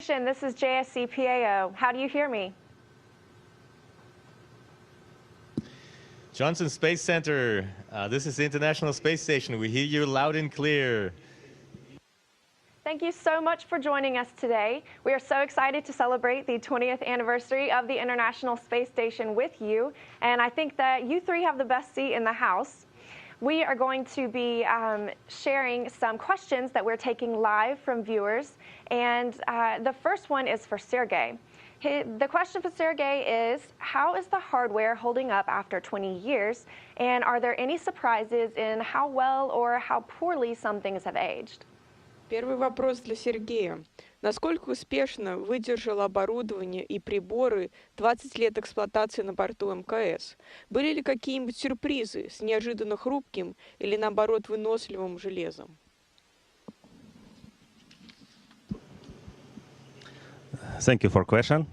This is JSC-PAO. How do you hear me? Johnson Space Center, this is the International Space Station. We hear you loud and clear. Thank you so much for joining us today. We are so excited to celebrate the 20th anniversary of the International Space Station with you, and I think that you three have the best seat in the house. We are going to be sharing some questions that we're taking live from viewers, and the first one is for Sergey. The question for Sergey is, how is the hardware holding up after 20 years, and are there any surprises in how well or how poorly some things have aged? Первый вопрос для Сергея. Насколько успешно выдержало оборудование и приборы 20 лет эксплуатации на борту МКС? Были ли какие-нибудь сюрпризы с неожиданно хрупким или, наоборот, выносливым железом? Thank you for question.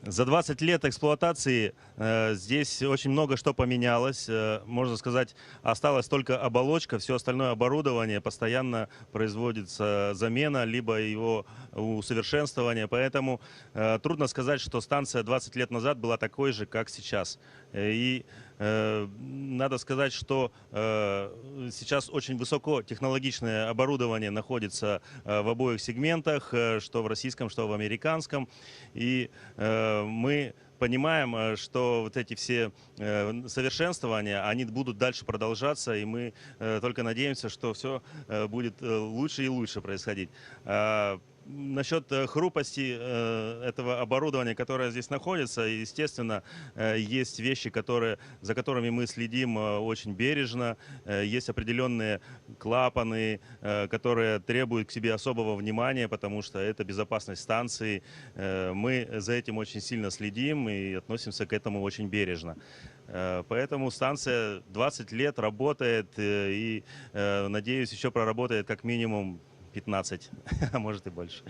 За 20 лет эксплуатации здесь очень много что поменялось. Можно сказать, осталась только оболочка, все остальное оборудование постоянно производится замена, либо его усовершенствование. Поэтому трудно сказать, что станция 20 лет назад была такой же, как сейчас. И надо сказать, что сейчас очень высокотехнологичное оборудование находится в обоих сегментах, что в российском, что в американском. И мы понимаем, что вот эти все совершенствования, они будут дальше продолжаться, и мы только надеемся, что все будет лучше и лучше происходить. Насчет хрупости этого оборудования, которое здесь находится, естественно, есть вещи, за которыми мы следим очень бережно. Есть определенные клапаны, которые требуют к себе особого внимания, потому что это безопасность станции. Мы за этим очень сильно следим и относимся к этому очень бережно. Поэтому станция 20 лет работает и, надеюсь, еще проработает как минимум 15, а может и больше.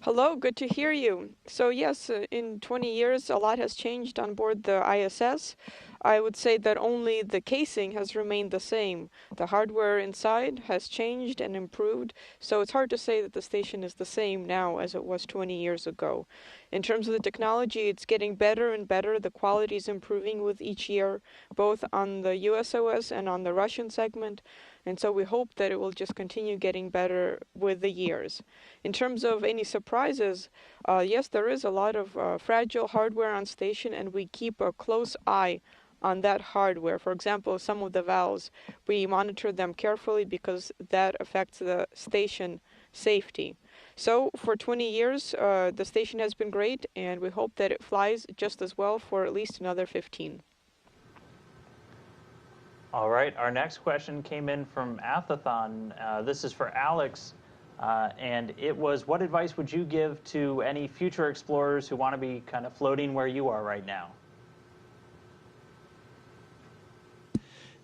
Hello, good to hear you. So yes, in 20 years, a lot has changed on board the ISS. I would say that only the casing has remained the same. The hardware inside has changed and improved, so it's hard to say that the station is the same now as it was 20 years ago. In terms of the technology, it's getting better and better. The quality is improving with each year, both on the USOS and on the Russian segment. And so we hope that it will just continue getting better with the years. In terms of any surprises, yes, there is a lot of fragile hardware on station, and we keep a close eye on that hardware. For example, some of the valves, we monitor them carefully because that affects the station safety. So for 20 years, the station has been great, and we hope that it flies just as well for at least another 15. All right, our next question came in from Athathon. This is for Alex, and it was, what advice would you give to any future explorers who want to be kind of floating where you are right now?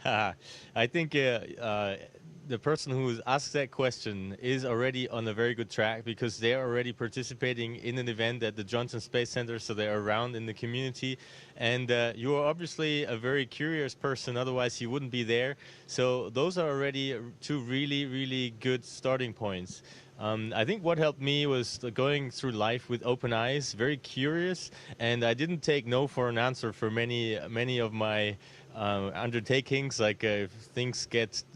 I think the person who asked that question is already on a very good track, because they are already participating in an event at the Johnson Space Center, so they're around in the community. And you are obviously a very curious person, otherwise you wouldn't be there. So those are already two really, really good starting points. I think what helped me was going through life with open eyes, very curious, and I didn't take no for an answer for many of my undertakings. Like if things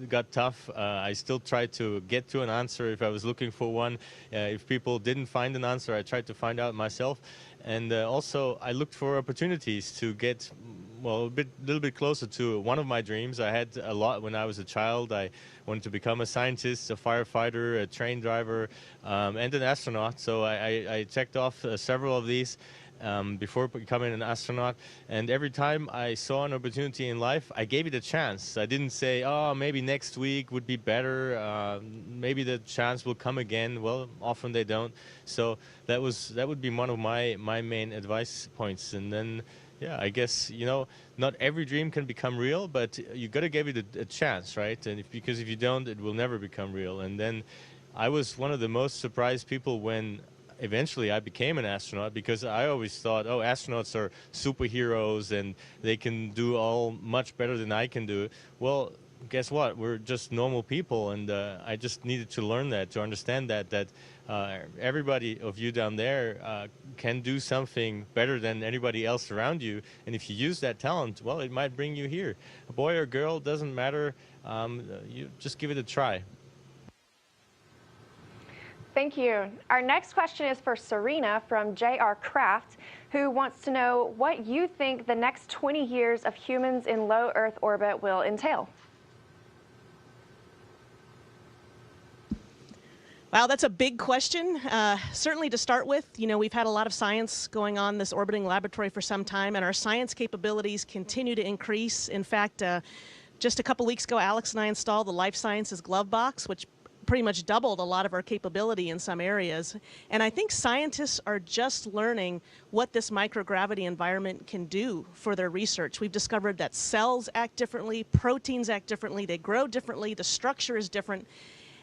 got tough, I still tried to get to an answer if I was looking for one. If people didn't find an answer, I tried to find out myself. And also, I looked for opportunities to get, well, a little bit closer to one of my dreams. I had a lot when I was a child. I wanted to become a scientist, a firefighter, a train driver, and an astronaut. So I checked off several of these before becoming an astronaut. And every time I saw an opportunity in life, I gave it a chance. I didn't say, oh, maybe next week would be better. Maybe the chance will come again. Well, often they don't. So that would be one of my main advice points. And then, yeah, I guess, not every dream can become real, but you got to give it a chance, right? And because if you don't, it will never become real. And then I was one of the most surprised people when eventually I became an astronaut, because I always thought, oh, astronauts are superheroes and they can do all much better than I can do. Well, guess what? We're just normal people, and I just needed to learn that, to understand that everybody of you down there can do something better than anybody else around you, and if you use that talent, well, it might bring you here. A boy or girl, doesn't matter. You just give it a try. Thank you. Our next question is for Serena from J.R. Kraft, who wants to know what you think the next 20 years of humans in low Earth orbit will entail. Wow, that's a big question. Certainly to start with, we've had a lot of science going on in this orbiting laboratory for some time, and our science capabilities continue to increase. In fact, just a couple weeks ago, Alex and I installed the Life Sciences Glove Box, which pretty much doubled a lot of our capability in some areas. And I think scientists are just learning what this microgravity environment can do for their research. We've discovered that cells act differently, proteins act differently, they grow differently, the structure is different.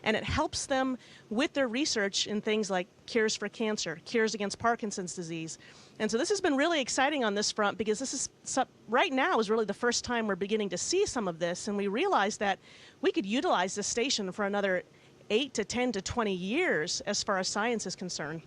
And it helps them with their research in things like cures for cancer, cures against Parkinson's disease. And so this has been really exciting on this front, because this is right now is really the first time we're beginning to see some of this, and we realize that we could utilize this station for another 8 to 10 to 20 years as far as science is concerned.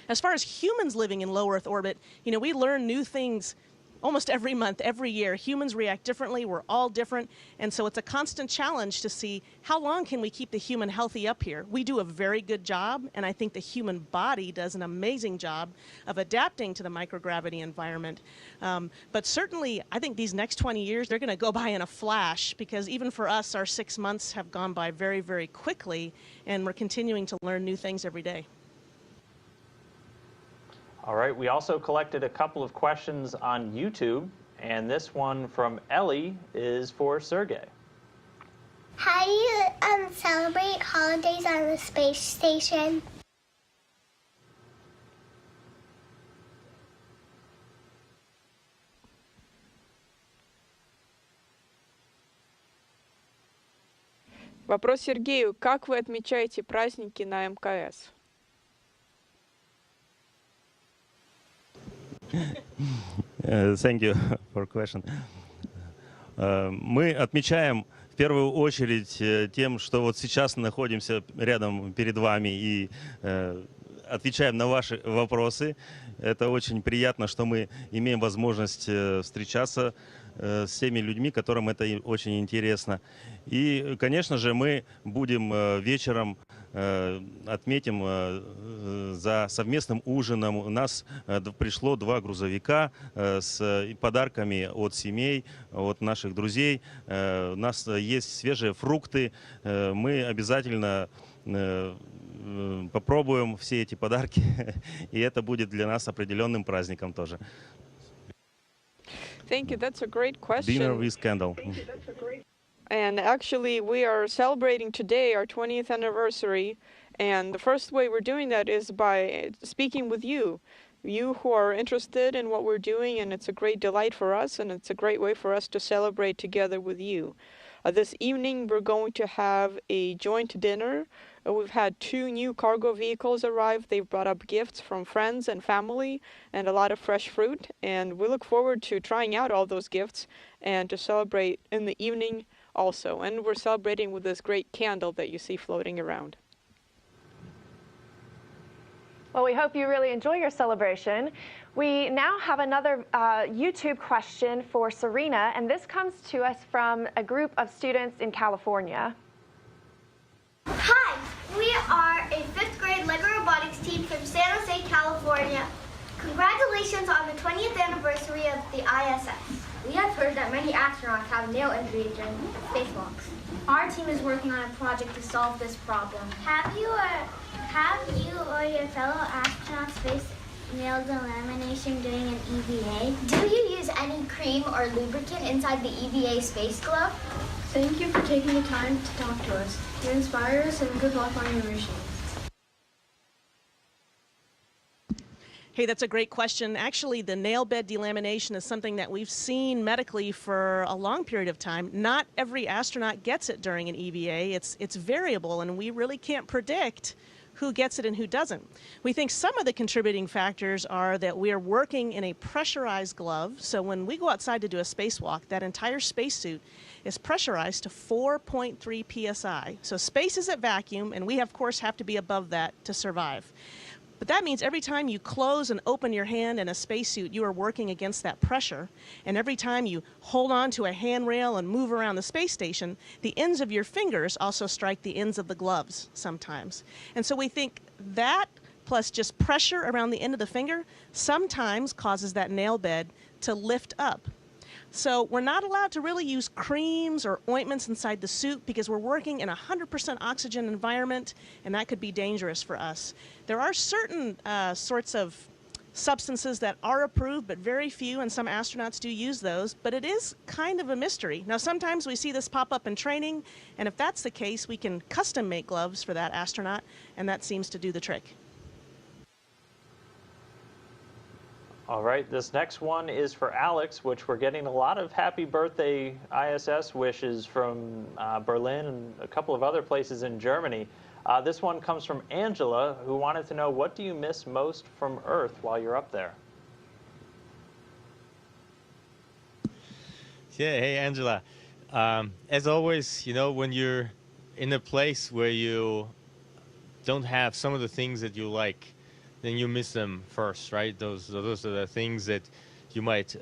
As far as humans living in low Earth orbit, we learn new things almost every month, every year. Humans react differently, we're all different, and so it's a constant challenge to see how long can we keep the human healthy up here. We do a very good job, and I think the human body does an amazing job of adapting to the microgravity environment. But certainly, I think these next 20 years, they're going to go by in a flash, because even for us, our 6 months have gone by very, very quickly, and we're continuing to learn new things every day. All right, we also collected a couple of questions on YouTube, and this one from Ellie is for Sergey. How do you celebrate holidays on the space station? Вопрос Сергею. Как вы отмечаете праздники на МКС? Thank you for question. Мы отмечаем в первую очередь тем, что вот сейчас находимся рядом перед вами и отвечаем на ваши вопросы. Это очень приятно, что мы имеем возможность встречаться с всеми людьми, которым это очень интересно. И, конечно же, мы будем вечером отметим за совместным ужином. У нас пришло 2 грузовика с подарками от семей, от наших друзей. У нас есть свежие фрукты. Мы обязательно попробуем все эти подарки, и это будет для нас определенным праздником тоже. Thank you. That's a great question. Dinner with candle. And actually, we are celebrating today our 20th anniversary. And the first way we're doing that is by speaking with you who are interested in what we're doing. And it's a great delight for us. And it's a great way for us to celebrate together with you. This evening, we're going to have a joint dinner. We've had 2 new cargo vehicles arrive. They've brought up gifts from friends and family and a lot of fresh fruit. And we look forward to trying out all those gifts and to celebrate in the evening also. And we're celebrating with this great candle that you see floating around. Well, we hope you really enjoy your celebration. We now have another YouTube question for Serena, and this comes to us from a group of students in California. Hi, we are a 5th grade LEGO robotics team from San Jose, California. Congratulations on the 20th anniversary of the ISS. We have heard that many astronauts have nail injuries during spacewalks. Our team is working on a project to solve this problem. Have you or your fellow astronauts faced nail delamination during an EVA? Do you use any cream or lubricant inside the EVA space glove? Thank you for taking the time to talk to us. You inspire us, and good luck on your mission. Hey, that's a great question. Actually, the nail bed delamination is something that we've seen medically for a long period of time. Not every astronaut gets it during an EVA. It's variable, and we really can't predict who gets it and who doesn't. We think some of the contributing factors are that we are working in a pressurized glove. So when we go outside to do a spacewalk, that entire spacesuit is pressurized to 4.3 psi. So space is at vacuum, and we, of course, have to be above that to survive. But that means every time you close and open your hand in a spacesuit, you are working against that pressure. And every time you hold on to a handrail and move around the space station, the ends of your fingers also strike the ends of the gloves sometimes. And so we think that plus just pressure around the end of the finger sometimes causes that nail bed to lift up. So we're not allowed to really use creams or ointments inside the suit because we're working in a 100% oxygen environment, and that could be dangerous for us. There are certain sorts of substances that are approved, but very few, and some astronauts do use those, but it is kind of a mystery. Now, sometimes we see this pop up in training, and if that's the case, we can custom make gloves for that astronaut, and that seems to do the trick. All right, this next one is for Alex, which we're getting a lot of happy birthday ISS wishes from Berlin and a couple of other places in Germany. This one comes from Angela, who wanted to know, what do you miss most from Earth while you're up there? Yeah, hey, Angela. As always, you know, when you're in a place where you don't have some of the things that you like, then you miss them first, right? Those are the things that you might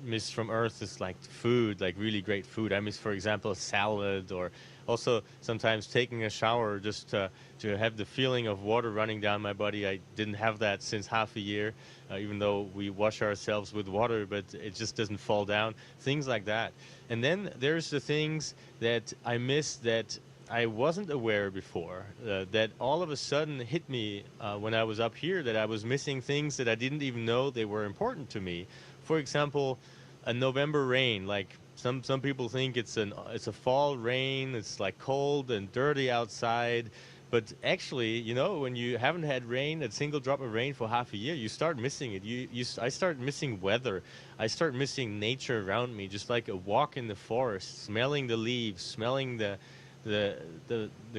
miss from Earth, is like food, like really great food. I miss, for example, salad, or also sometimes taking a shower just to have the feeling of water running down my body. I didn't have that since half a year, even though we wash ourselves with water, but it just doesn't fall down. Things like that. And then there's the things that I miss that I wasn't aware before, that all of a sudden hit me when I was up here, that I was missing things that I didn't even know they were important to me. For example, a November rain. Like some people think it's a fall rain. It's like cold and dirty outside, but actually, you know, when you haven't had rain, a single drop of rain for half a year, you start missing it. I start missing weather. I start missing nature around me, just like a walk in the forest, smelling the leaves, smelling the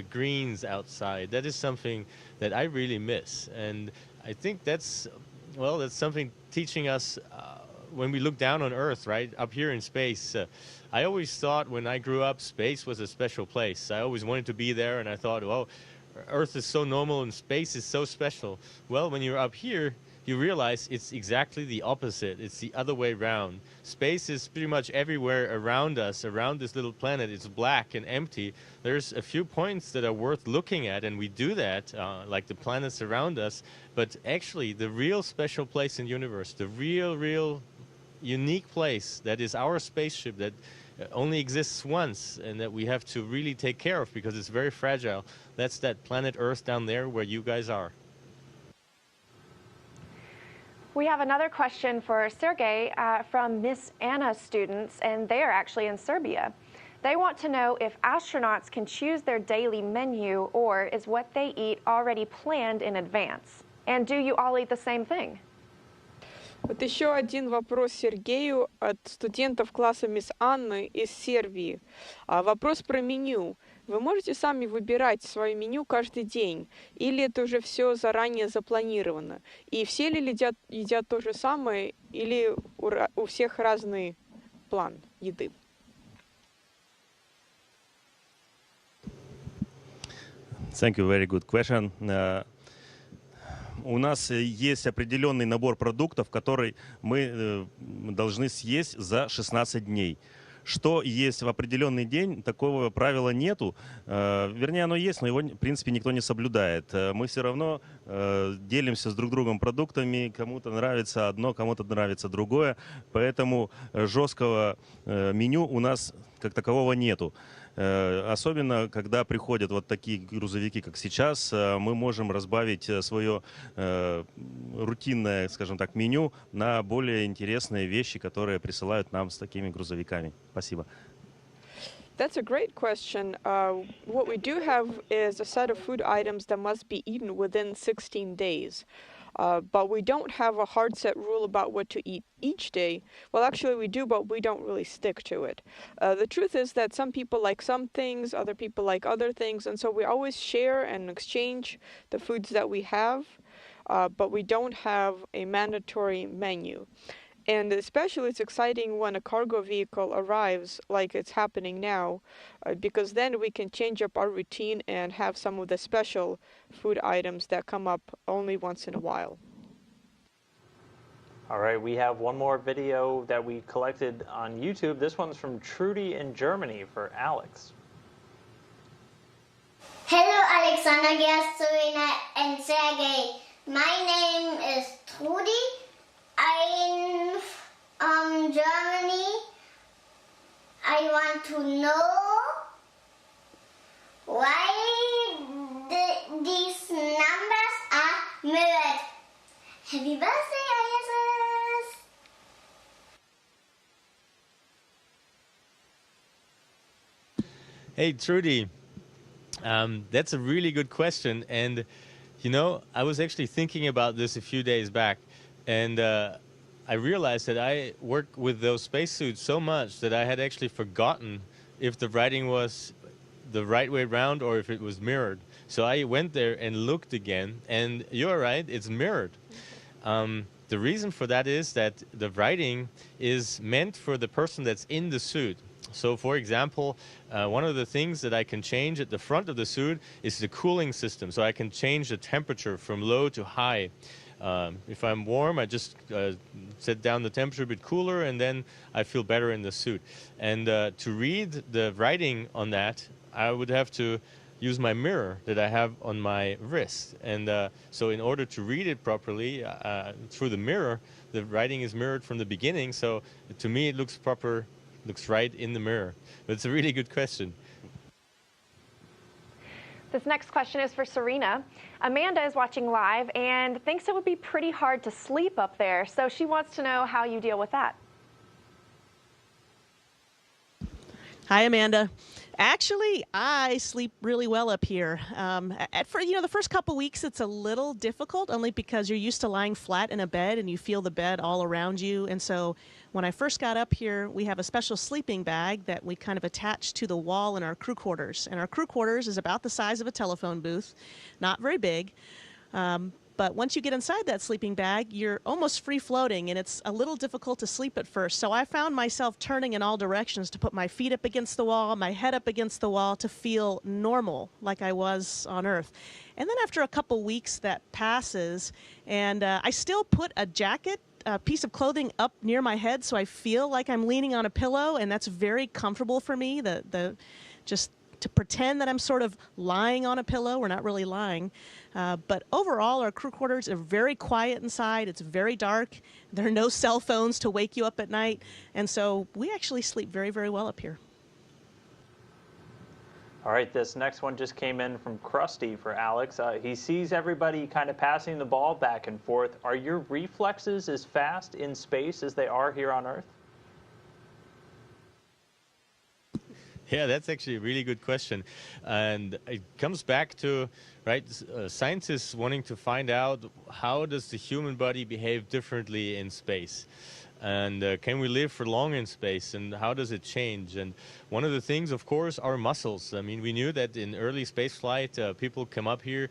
greens outside. That is something that I really miss, and I think that's something teaching us when we look down on Earth, right up here in space. I always thought when I grew up, space was a special place. I always wanted to be there, and I thought, well, Earth is so normal and space is so special. Well, when you're up here, you realize it's exactly the opposite. It's the other way around. Space is pretty much everywhere around us, around this little planet. It's black and empty. There's a few points that are worth looking at, and we do that, like the planets around us. But actually, the real special place in the universe, the real unique place that is our spaceship that only exists once and that we have to really take care of because it's very fragile, that's that planet Earth down there where you guys are. We have another question for Sergey from Miss Anna students, and they are actually in Serbia. They want to know if astronauts can choose their daily menu, or is what they eat already planned in advance? And do you all eat the same thing? Вот еще один вопрос Сергею от студентов класса мисс Анны из Сербии. Вопрос про меню. Вы можете сами выбирать свое меню каждый день, или это уже все заранее запланировано? И все ли едят то же самое, или у всех разный план еды? Thank you, very good question. У нас есть определенный набор продуктов, который мы должны съесть за 16 дней. Что есть в определенный день, такого правила нету. Вернее, оно есть, но его, в принципе, никто не соблюдает. Мы все равно делимся с друг другом продуктами. Кому-то нравится одно, кому-то нравится другое. Поэтому жесткого меню у нас как такового нету. Особенно, когда приходят вот такие грузовики, как сейчас, мы можем разбавить свое рутинное, скажем так, меню на более интересные вещи, которые присылают нам с такими грузовиками. Спасибо. That's a great question. What we do have is a set of food items that must be eaten within 16 days. But we don't have a hard set rule about what to eat each day. Well, actually we do, but we don't really stick to it. The truth is that some people like some things, other people like other things, and so we always share and exchange the foods that we have, but we don't have a mandatory menu. And especially it's exciting when a cargo vehicle arrives, like it's happening now, because then we can change up our routine and have some of the special food items that come up only once in a while. All right, we have one more video that we collected on YouTube. This one's from Trudy in Germany for Alex. Hello, Alexander, Serena, and Sergey. My name is Trudy. I'm from Germany. I want to know why these numbers are mirrored. Happy birthday, ISS! Hey, Trudy. That's a really good question. And, you know, I was actually thinking about this a few days back. And I realized that I work with those spacesuits so much that I had actually forgotten if the writing was the right way around or if it was mirrored. So I went there and looked again. And you're right, it's mirrored. The reason for that is that the writing is meant for the person that's in the suit. So, for example, one of the things that I can change at the front of the suit is the cooling system. So I can change the temperature from low to high. If I'm warm, I just set down the temperature a bit cooler, and then I feel better in the suit. And to read the writing on that, I would have to use my mirror that I have on my wrist. And so in order to read it properly through the mirror, the writing is mirrored from the beginning. So to me, it looks proper, looks right in the mirror. But it's a really good question. This next question is for Serena. Amanda is watching live and thinks it would be pretty hard to sleep up there. So she wants to know how you deal with that. Hi, Amanda. Actually, I sleep really well up here. The first couple weeks, it's a little difficult, only because you're used to lying flat in a bed and you feel the bed all around you. And so when I first got up here, we have a special sleeping bag that we kind of attach to the wall in our crew quarters. And our crew quarters is about the size of a telephone booth, not very big. But once you get inside that sleeping bag, you're almost free floating, and it's a little difficult to sleep at first. So I found myself turning in all directions to put my feet up against the wall, my head up against the wall to feel normal like I was on Earth. And then after a couple weeks that passes, and I still put a jacket, a piece of clothing up near my head so I feel like I'm leaning on a pillow, and that's very comfortable for me, just to pretend that I'm sort of lying on a pillow. We're not really lying. But overall, our crew quarters are very quiet inside. It's very dark. There are no cell phones to wake you up at night. And so we actually sleep very, very well up here. All right, this next one just came in from Krusty for Alex. He sees everybody kind of passing the ball back and forth. Are your reflexes as fast in space as they are here on Earth? Yeah, that's actually a really good question. And it comes back to, right, scientists wanting to find out how does the human body behave differently in space? And can we live for long in space, and how does it change? And one of the things, of course, are muscles. I mean, we knew that in early space flight, people come up here,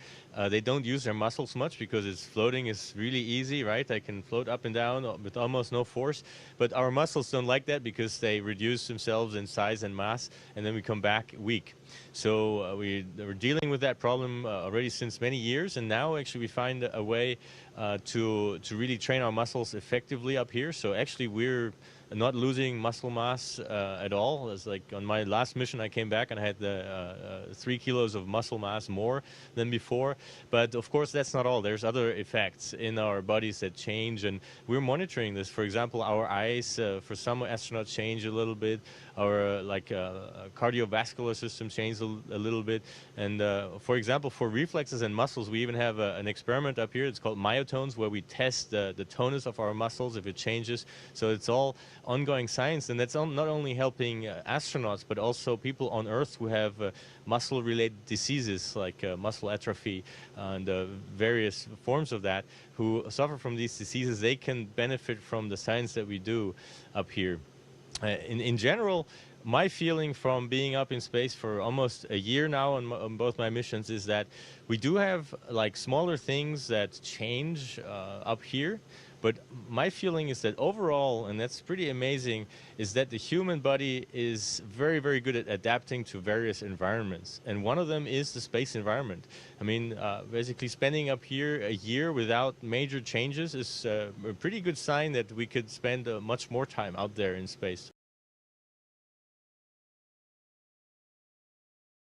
they don't use their muscles much because floating is really easy, right? I can float up and down with almost no force. But our muscles don't like that because they reduce themselves in size and mass, and then we come back weak. So we're dealing with that problem already since many years, and now actually we find a way to really train our muscles effectively up here. So actually we're not losing muscle mass at all. It's like on my last mission I came back and I had 3 kilos of muscle mass more than before. But of course that's not all. There's other effects in our bodies that change, and we're monitoring this. For example, our eyes for some astronauts change a little bit. our cardiovascular system changes a little bit. And for example, for reflexes and muscles, we even have an experiment up here. It's called myotones, where we test the tonus of our muscles if it changes. So it's all ongoing science, and that's not only helping astronauts, but also people on Earth who have muscle-related diseases like muscle atrophy and various forms of that, who suffer from these diseases. They can benefit from the science that we do up here. In general, my feeling from being up in space for almost a year now on both my missions is that we do have like smaller things that change up here. But my feeling is that overall, and that's pretty amazing, is that the human body is very, very good at adapting to various environments. And one of them is the space environment. I mean, basically spending up here a year without major changes is a pretty good sign that we could spend much more time out there in space.